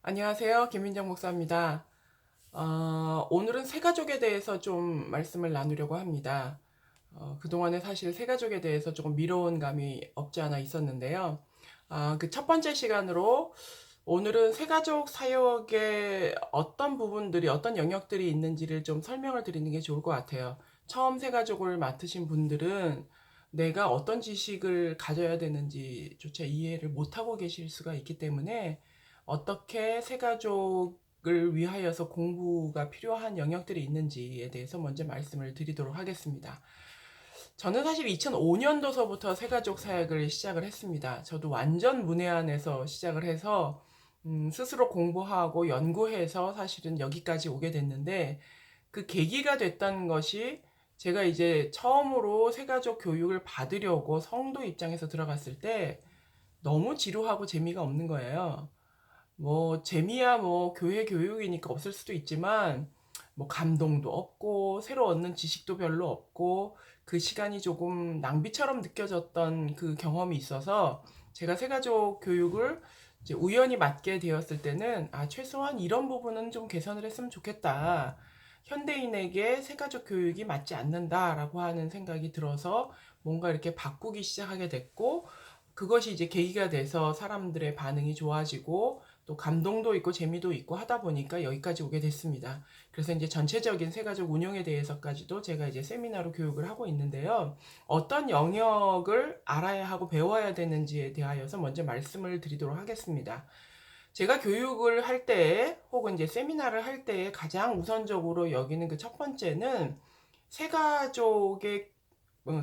안녕하세요. 김민정 목사입니다. 오늘은 새가족에 대해서 좀 말씀을 나누려고 합니다. 그동안에 사실 새가족에 대해서 조금 미뤄온 감이 없지 않아 있었는데요. 그 첫 번째 시간으로 오늘은 새가족 사역의 어떤 부분들이, 어떤 영역들이 있는지를 좀 설명을 드리는 게 좋을 것 같아요. 처음 새가족을 맡으신 분들은 내가 어떤 지식을 가져야 되는지조차 이해를 못하고 계실 수가 있기 때문에 어떻게 새가족을 위하여서 공부가 필요한 영역들이 있는지에 대해서 먼저 말씀을 드리도록 하겠습니다. 저는 사실 2005년도서부터 새가족 사역을 시작을 했습니다. 저도 완전 문외한에서 시작을 해서 스스로 공부하고 연구해서 사실은 여기까지 오게 됐는데, 그 계기가 됐던 것이 제가 이제 처음으로 새가족 교육을 받으려고 성도 입장에서 들어갔을 때 너무 지루하고 재미가 없는 거예요. 뭐 재미야 뭐 교회 교육이니까 없을 수도 있지만 뭐 감동도 없고 새로 얻는 지식도 별로 없고 그 시간이 조금 낭비처럼 느껴졌던 그 경험이 있어서, 제가 새가족 교육을 이제 우연히 맡게 되었을 때는 최소한 이런 부분은 좀 개선을 했으면 좋겠다. 현대인에게 새가족 교육이 맞지 않는다라고 하는 생각이 들어서 뭔가 이렇게 바꾸기 시작하게 됐고, 그것이 이제 계기가 돼서 사람들의 반응이 좋아지고 또 감동도 있고 재미도 있고 하다 보니까 여기까지 오게 됐습니다. 그래서 이제 전체적인 새가족 운영에 대해서까지도 제가 이제 세미나로 교육을 하고 있는데요. 어떤 영역을 알아야 하고 배워야 되는지에 대하여서 먼저 말씀을 드리도록 하겠습니다. 제가 교육을 할 때 혹은 이제 세미나를 할 때 가장 우선적으로 여기는 그 첫 번째는 새가족의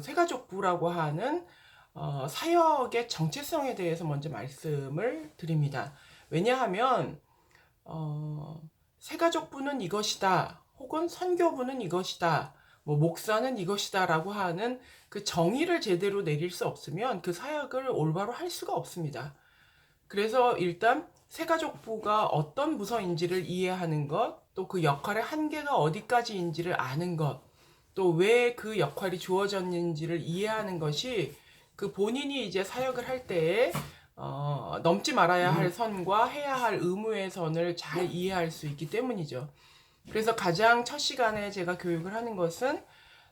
새가족부라고 하는 사역의 정체성에 대해서 먼저 말씀을 드립니다. 왜냐하면 어, 새가족부는 이것이다, 혹은 선교부는 이것이다, 뭐 목사는 이것이다라고 하는 그 정의를 제대로 내릴 수 없으면 그 사역을 올바로 할 수가 없습니다. 그래서 일단 새가족부가 어떤 부서인지를 이해하는 것, 또 그 역할의 한계가 어디까지인지를 아는 것, 또 왜 그 역할이 주어졌는지를 이해하는 것이 그 본인이 이제 사역을 할 때에 넘지 말아야 할 선과 해야 할 의무의 선을 잘 이해할 수 있기 때문이죠. 그래서 가장 첫 시간에 제가 교육을 하는 것은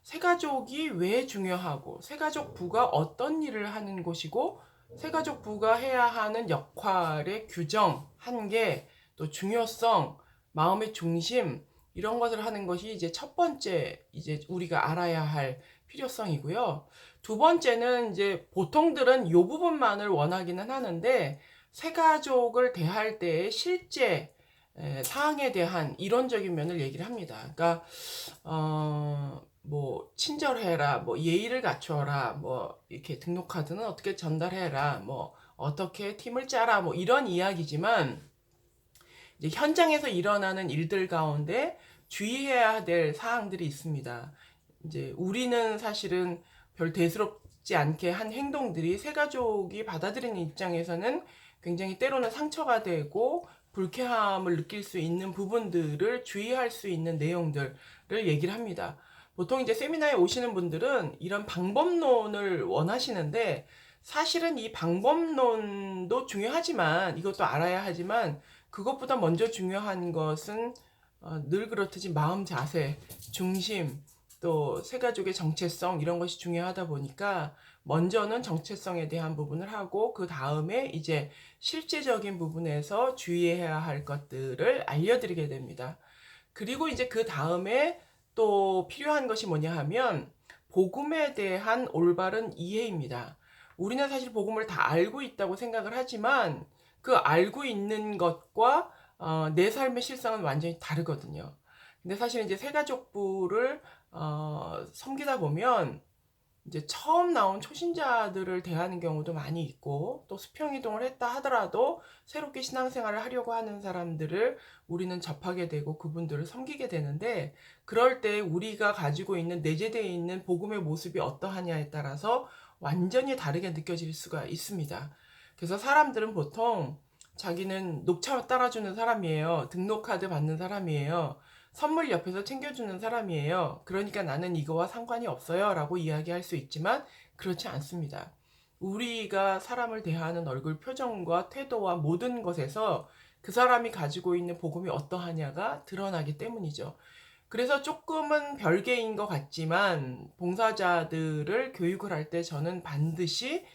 새가족이 왜 중요하고, 새가족부가 어떤 일을 하는 곳이고, 새가족부가 해야 하는 역할의 규정, 한계, 또 중요성, 마음의 중심, 이런 것을 하는 것이 이제 첫 번째 이제 우리가 알아야 할 필요성이고요. 두 번째는 이제 보통들은 이 부분만을 원하기는 하는데, 새가족을 대할 때의 실제 사항에 대한 이론적인 면을 얘기를 합니다. 그러니까 뭐 친절해라, 뭐 예의를 갖춰라, 뭐 이렇게 등록카드는 어떻게 전달해라, 뭐 어떻게 팀을 짜라, 뭐 이런 이야기지만, 이제 현장에서 일어나는 일들 가운데 주의해야 될 사항들이 있습니다. 이제 우리는 사실은 별 대수롭지 않게 한 행동들이 새가족이 받아들이는 입장에서는 굉장히 때로는 상처가 되고 불쾌함을 느낄 수 있는 부분들을 주의할 수 있는 내용들을 얘기를 합니다. 보통 이제 세미나에 오시는 분들은 이런 방법론을 원하시는데, 사실은 이 방법론도 중요하지만, 이것도 알아야 하지만, 그것보다 먼저 중요한 것은 늘 그렇듯이 마음 자세, 중심, 또 새가족의 정체성, 이런 것이 중요하다 보니까 먼저는 정체성에 대한 부분을 하고 그 다음에 이제 실제적인 부분에서 주의해야 할 것들을 알려드리게 됩니다. 그리고 이제 그 다음에 또 필요한 것이 뭐냐 하면 복음에 대한 올바른 이해입니다. 우리는 사실 복음을 다 알고 있다고 생각을 하지만 그 알고 있는 것과 내 삶의 실상은 완전히 다르거든요. 근데 사실 이제 새가족부를 섬기다 보면 이제 처음 나온 초신자들을 대하는 경우도 많이 있고, 또 수평이동을 했다 하더라도 새롭게 신앙생활을 하려고 하는 사람들을 우리는 접하게 되고 그분들을 섬기게 되는데, 그럴 때 우리가 가지고 있는 내재되어 있는 복음의 모습이 어떠하냐에 따라서 완전히 다르게 느껴질 수가 있습니다. 그래서 사람들은 보통 자기는 녹차 따라주는 사람이에요. 등록카드 받는 사람이에요. 선물 옆에서 챙겨주는 사람이에요. 그러니까 나는 이거와 상관이 없어요 라고 이야기할 수 있지만 그렇지 않습니다. 우리가 사람을 대하는 얼굴 표정과 태도와 모든 것에서 그 사람이 가지고 있는 복음이 어떠하냐가 드러나기 때문이죠. 그래서 조금은 별개인 것 같지만 봉사자들을 교육을 할 때 저는 반드시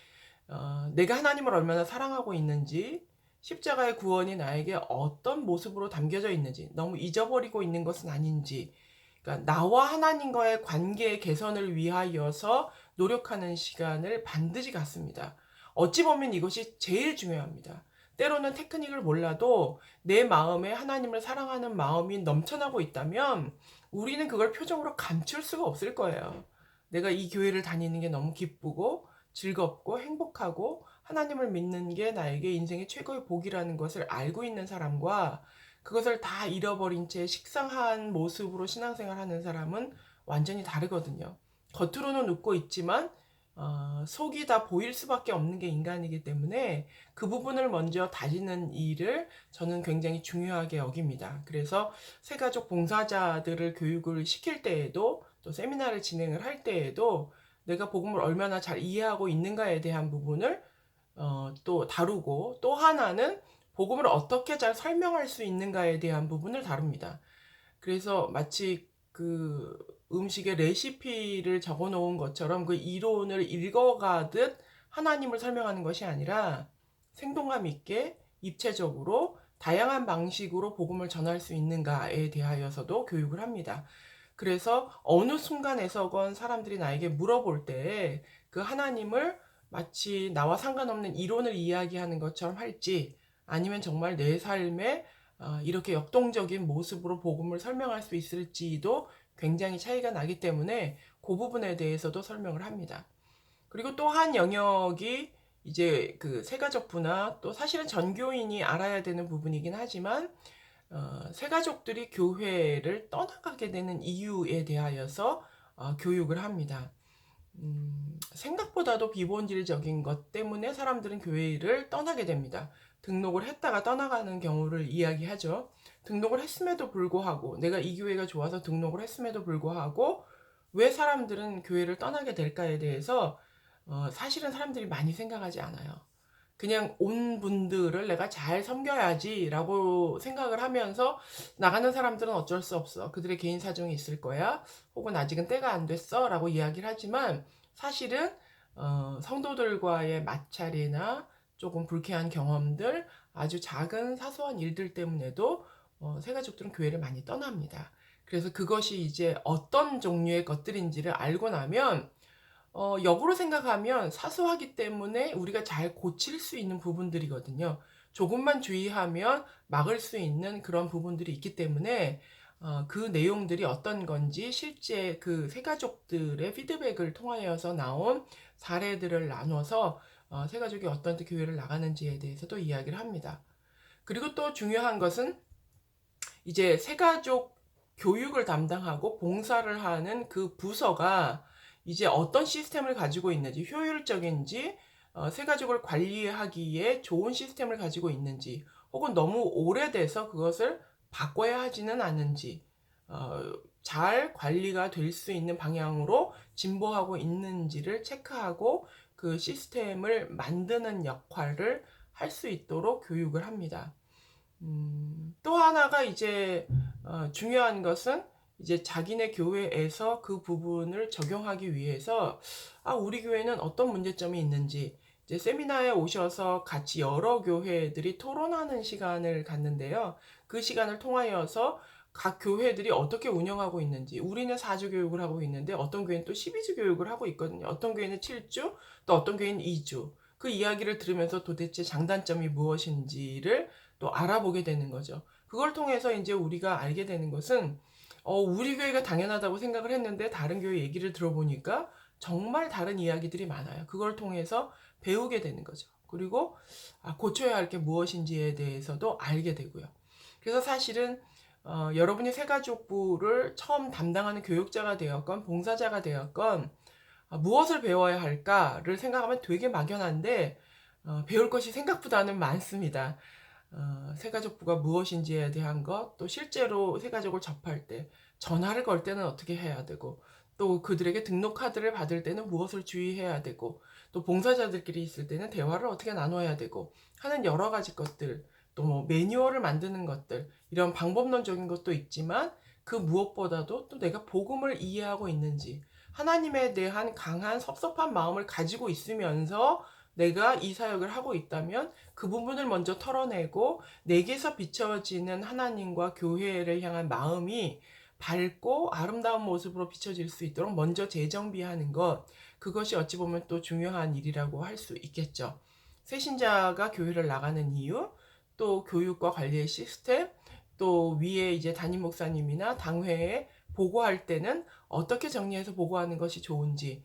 내가 하나님을 얼마나 사랑하고 있는지, 십자가의 구원이 나에게 어떤 모습으로 담겨져 있는지, 너무 잊어버리고 있는 것은 아닌지, 그러니까 나와 하나님과의 관계 개선을 위하여서 노력하는 시간을 반드시 갖습니다. 어찌 보면 이것이 제일 중요합니다. 때로는 테크닉을 몰라도 내 마음에 하나님을 사랑하는 마음이 넘쳐나고 있다면 우리는 그걸 표정으로 감출 수가 없을 거예요. 내가 이 교회를 다니는 게 너무 기쁘고 즐겁고 행복하고 하나님을 믿는 게 나에게 인생의 최고의 복이라는 것을 알고 있는 사람과 그것을 다 잃어버린 채 식상한 모습으로 신앙생활 하는 사람은 완전히 다르거든요. 겉으로는 웃고 있지만 속이 다 보일 수밖에 없는 게 인간이기 때문에 그 부분을 먼저 다지는 일을 저는 굉장히 중요하게 여깁니다. 그래서 새가족 봉사자들을 교육을 시킬 때에도 또 세미나를 진행을 할 때에도 내가 복음을 얼마나 잘 이해하고 있는가에 대한 부분을 또 다루고, 또 하나는 복음을 어떻게 잘 설명할 수 있는가에 대한 부분을 다룹니다. 그래서 마치 그 음식의 레시피를 적어 놓은 것처럼 그 이론을 읽어가듯 하나님을 설명하는 것이 아니라 생동감 있게 입체적으로 다양한 방식으로 복음을 전할 수 있는가에 대하여서도 교육을 합니다. 그래서 어느 순간에서건 사람들이 나에게 물어볼 때 그 하나님을 마치 나와 상관없는 이론을 이야기하는 것처럼 할지, 아니면 정말 내 삶에 이렇게 역동적인 모습으로 복음을 설명할 수 있을지도 굉장히 차이가 나기 때문에 그 부분에 대해서도 설명을 합니다. 그리고 또 한 영역이 이제 그 세가족부나 또 사실은 전교인이 알아야 되는 부분이긴 하지만 새가족들이 교회를 떠나가게 되는 이유에 대하여서 교육을 합니다. 생각보다도 비본질적인 것 때문에 사람들은 교회를 떠나게 됩니다. 등록을 했다가 떠나가는 경우를 이야기하죠. 등록을 했음에도 불구하고, 내가 이 교회가 좋아서 등록을 했음에도 불구하고 왜 사람들은 교회를 떠나게 될까에 대해서 사실은 사람들이 많이 생각하지 않아요. 그냥 온 분들을 내가 잘 섬겨야지 라고 생각을 하면서 나가는 사람들은 어쩔 수 없어. 그들의 개인 사정이 있을 거야. 혹은 아직은 때가 안 됐어 라고 이야기를 하지만 사실은 성도들과의 마찰이나 조금 불쾌한 경험들, 아주 작은 사소한 일들 때문에도 새가족들은 교회를 많이 떠납니다. 그래서 그것이 이제 어떤 종류의 것들인지를 알고 나면 역으로 생각하면 사소하기 때문에 우리가 잘 고칠 수 있는 부분들이거든요. 조금만 주의하면 막을 수 있는 그런 부분들이 있기 때문에 그 내용들이 어떤 건지 실제 그 새가족들의 피드백을 통하여서 나온 사례들을 나눠서 새가족이 어떤 교회를 나가는지에 대해서도 이야기를 합니다. 그리고 또 중요한 것은 이제 새가족 교육을 담당하고 봉사를 하는 그 부서가 이제 어떤 시스템을 가지고 있는지, 효율적인지, 새가족을 관리하기에 좋은 시스템을 가지고 있는지, 혹은 너무 오래돼서 그것을 바꿔야 하지는 않은지, 잘 관리가 될 수 있는 방향으로 진보하고 있는지를 체크하고 그 시스템을 만드는 역할을 할 수 있도록 교육을 합니다. 또 하나가 이제 중요한 것은 이제 자기네 교회에서 그 부분을 적용하기 위해서 우리 교회는 어떤 문제점이 있는지 이제 세미나에 오셔서 같이 여러 교회들이 토론하는 시간을 갖는데요. 그 시간을 통하여서 각 교회들이 어떻게 운영하고 있는지, 우리는 4주 교육을 하고 있는데 어떤 교회는 또 12주 교육을 하고 있거든요. 어떤 교회는 7주, 또 어떤 교회는 2주. 그 이야기를 들으면서 도대체 장단점이 무엇인지를 또 알아보게 되는 거죠. 그걸 통해서 이제 우리가 알게 되는 것은 우리 교회가 당연하다고 생각을 했는데 다른 교회 얘기를 들어보니까 정말 다른 이야기들이 많아요. 그걸 통해서 배우게 되는 거죠. 그리고 고쳐야 할 게 무엇인지에 대해서도 알게 되고요. 그래서 사실은 여러분이 새가족부를 처음 담당하는 교육자가 되었건 봉사자가 되었건 무엇을 배워야 할까를 생각하면 되게 막연한데 배울 것이 생각보다는 많습니다. 새가족부가 무엇인지에 대한 것, 또 실제로 새가족을 접할 때 전화를 걸 때는 어떻게 해야 되고, 또 그들에게 등록 카드를 받을 때는 무엇을 주의해야 되고, 또 봉사자들끼리 있을 때는 대화를 어떻게 나눠야 되고 하는 여러 가지 것들, 또 뭐 매뉴얼을 만드는 것들, 이런 방법론적인 것도 있지만 그 무엇보다도 또 내가 복음을 이해하고 있는지, 하나님에 대한 강한 섭섭한 마음을 가지고 있으면서 내가 이 사역을 하고 있다면 그 부분을 먼저 털어내고 내게서 비춰지는 하나님과 교회를 향한 마음이 밝고 아름다운 모습으로 비춰질 수 있도록 먼저 재정비하는 것, 그것이 어찌 보면 또 중요한 일이라고 할 수 있겠죠. 새신자가 교회를 나가는 이유, 또 교육과 관리의 시스템, 또 위에 이제 담임 목사님이나 당회에 보고할 때는 어떻게 정리해서 보고하는 것이 좋은지,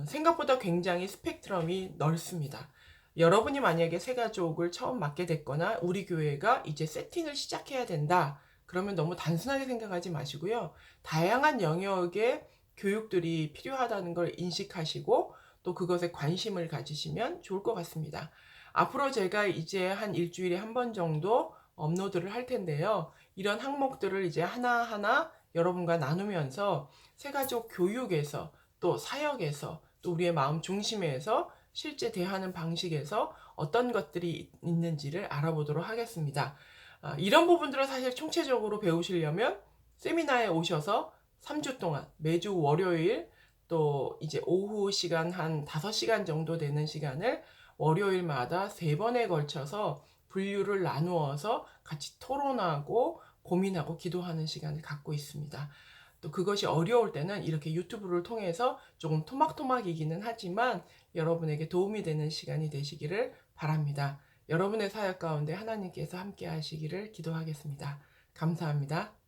생각보다 굉장히 스펙트럼이 넓습니다. 여러분이 만약에 새가족을 처음 맡게 됐거나 우리 교회가 이제 세팅을 시작해야 된다, 그러면 너무 단순하게 생각하지 마시고요. 다양한 영역의 교육들이 필요하다는 걸 인식하시고 또 그것에 관심을 가지시면 좋을 것 같습니다. 앞으로 제가 이제 한 일주일에 한 번 정도 업로드를 할 텐데요. 이런 항목들을 이제 하나하나 여러분과 나누면서 새가족 교육에서 또 사역에서 또 우리의 마음 중심에서 실제 대하는 방식에서 어떤 것들이 있는지를 알아보도록 하겠습니다. 이런 부분들을 사실 총체적으로 배우시려면 세미나에 오셔서 3주 동안 매주 월요일 또 이제 오후 시간 한 5시간 정도 되는 시간을 월요일마다 3번에 걸쳐서 분류를 나누어서 같이 토론하고 고민하고 기도하는 시간을 갖고 있습니다. 또 그것이 어려울 때는 이렇게 유튜브를 통해서 조금 토막토막이기는 하지만 여러분에게 도움이 되는 시간이 되시기를 바랍니다. 여러분의 사역 가운데 하나님께서 함께 하시기를 기도하겠습니다. 감사합니다.